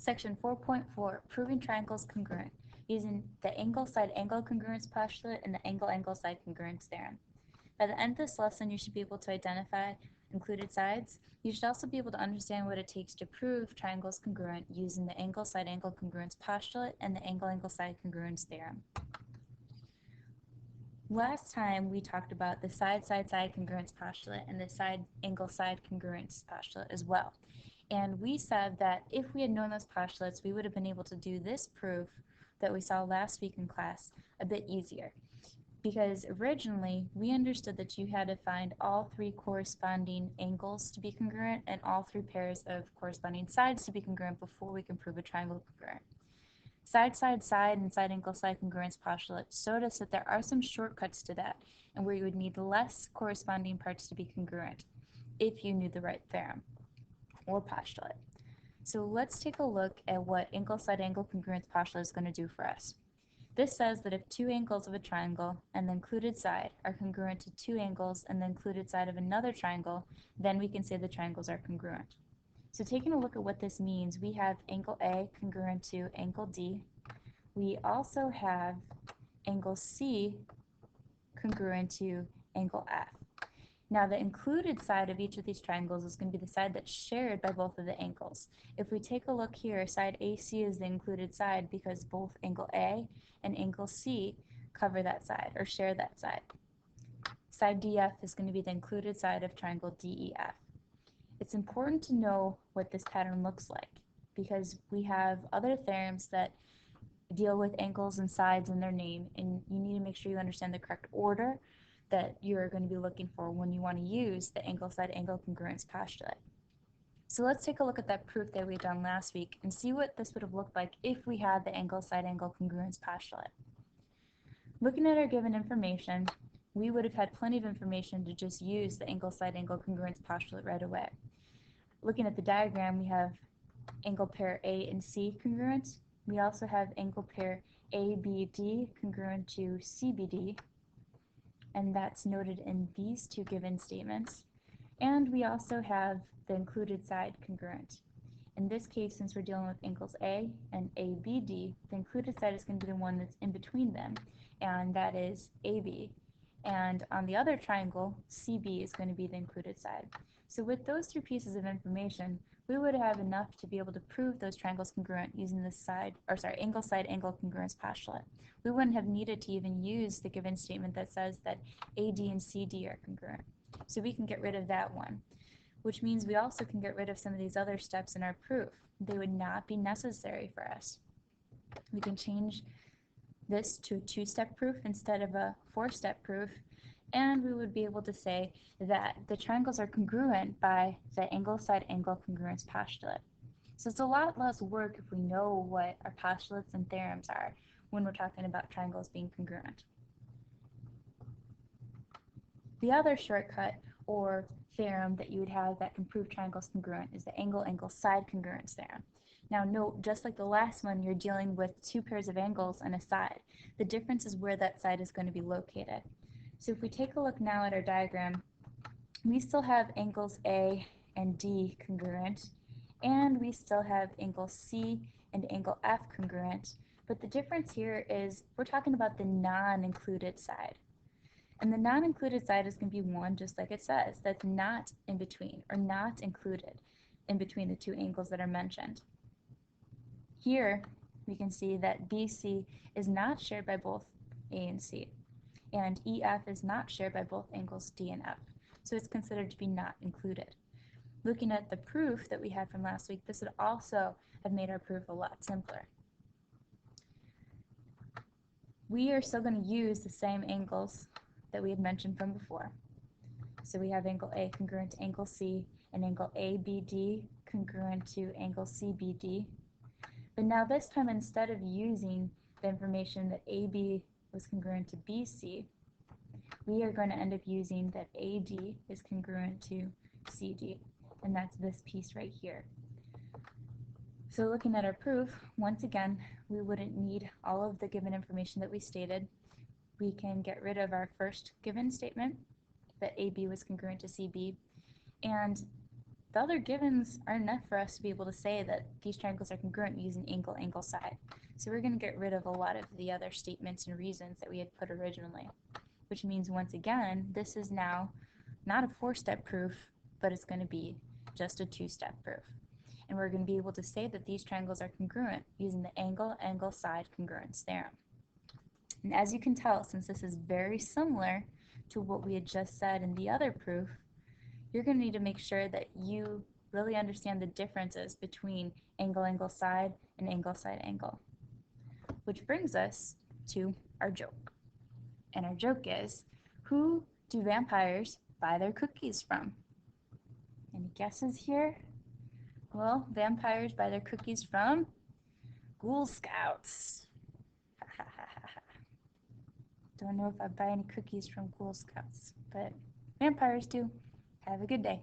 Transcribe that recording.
Section 4.4, Proving Triangles Congruent, using the angle-side-angle congruence postulate and the angle-angle-side congruence theorem. By the end of this lesson, you should be able to identify included sides. You should also be able to understand what it takes to prove triangles congruent using the angle-side-angle congruence postulate and the angle-angle-side congruence theorem. Last time we talked about the side-side-side congruence postulate and the side-angle-side congruence postulate as well. And we said that if we had known those postulates, we would have been able to do this proof that we saw last week in class a bit easier. Because originally, we understood that you had to find all three corresponding angles to be congruent and all three pairs of corresponding sides to be congruent before we can prove a triangle congruent. Side-side-side and side-angle-side congruence postulate showed us that there are some shortcuts to that, and where you would need less corresponding parts to be congruent if you knew the right theorem or postulate. So let's take a look at what angle-side-angle congruence postulate is going to do for us. This says that if two angles of a triangle and the included side are congruent to two angles and the included side of another triangle, then we can say the triangles are congruent. So taking a look at what this means, we have angle A congruent to angle D. We also have angle C congruent to angle F. Now the included side of each of these triangles is going to be the side that's shared by both of the angles. If we take a look here, side AC is the included side because both angle A and angle C cover that side or share that side. Side DF is going to be the included side of triangle DEF. It's important to know what this pattern looks like because we have other theorems that deal with angles and sides in their name, and you need to make sure you understand the correct order that you're going to be looking for when you want to use the angle-side-angle congruence postulate. So let's take a look at that proof that we done last week and see what this would have looked like if we had the angle-side-angle congruence postulate. Looking at our given information, we would have had plenty of information to just use the angle-side-angle congruence postulate right away. Looking at the diagram, we have angle pair A and C congruent. We also have angle pair ABD congruent to CBD, and that's noted in these two given statements. And we also have the included side congruent. In this case, since we're dealing with angles A and ABD, the included side is going to be the one that's in between them, and that is AB. And on the other triangle, CB is going to be the included side. So with those three pieces of information, we would have enough to be able to prove those triangles congruent using this angle-side-angle congruence postulate. We wouldn't have needed to even use the given statement that says that AD and CD are congruent. So we can get rid of that one, which means we also can get rid of some of these other steps in our proof. They would not be necessary for us. We can change this to a two-step proof instead of a four-step proof, and we would be able to say that the triangles are congruent by the angle-side-angle congruence postulate. So it's a lot less work if we know what our postulates and theorems are when we're talking about triangles being congruent. The other shortcut or theorem that you would have that can prove triangles congruent is the angle-angle-side congruence theorem. Now note, just like the last one, you're dealing with two pairs of angles and a side. The difference is where that side is going to be located. So if we take a look now at our diagram, we still have angles A and D congruent, and we still have angle C and angle F congruent, but the difference here is we're talking about the non-included side. And the non-included side is going to be one, just like it says, that's not in between or not included in between the two angles that are mentioned. Here we can see that BC is not shared by both A and C, and EF is not shared by both angles D and F, so it's considered to be not included. Looking at the proof that we had from last week, this would also have made our proof a lot simpler. We are still going to use the same angles that we had mentioned from before. So we have angle A congruent to angle C and angle ABD congruent to angle CBD. But now this time, instead of using the information that AB was congruent to BC, we are going to end up using that AD is congruent to CD, and that's this piece right here. So looking at our proof, once again, we wouldn't need all of the given information that we stated. We can get rid of our first given statement, that AB was congruent to CB, and the other givens aren't enough for us to be able to say that these triangles are congruent using angle, angle, side. So we're going to get rid of a lot of the other statements and reasons that we had put originally, which means once again, this is now not a 4-step proof, but it's going to be just a 2-step proof. And we're going to be able to say that these triangles are congruent using the angle, angle, side congruence theorem. And as you can tell, since this is very similar to what we had just said in the other proof, you're going to need to make sure that you really understand the differences between angle, angle, side, and angle, side, angle. Which brings us to our joke. And our joke is, who do vampires buy their cookies from? Any guesses here? Well, vampires buy their cookies from Ghoul Scouts. Don't know if I buy any cookies from Ghoul Scouts, but vampires do. Have a good day.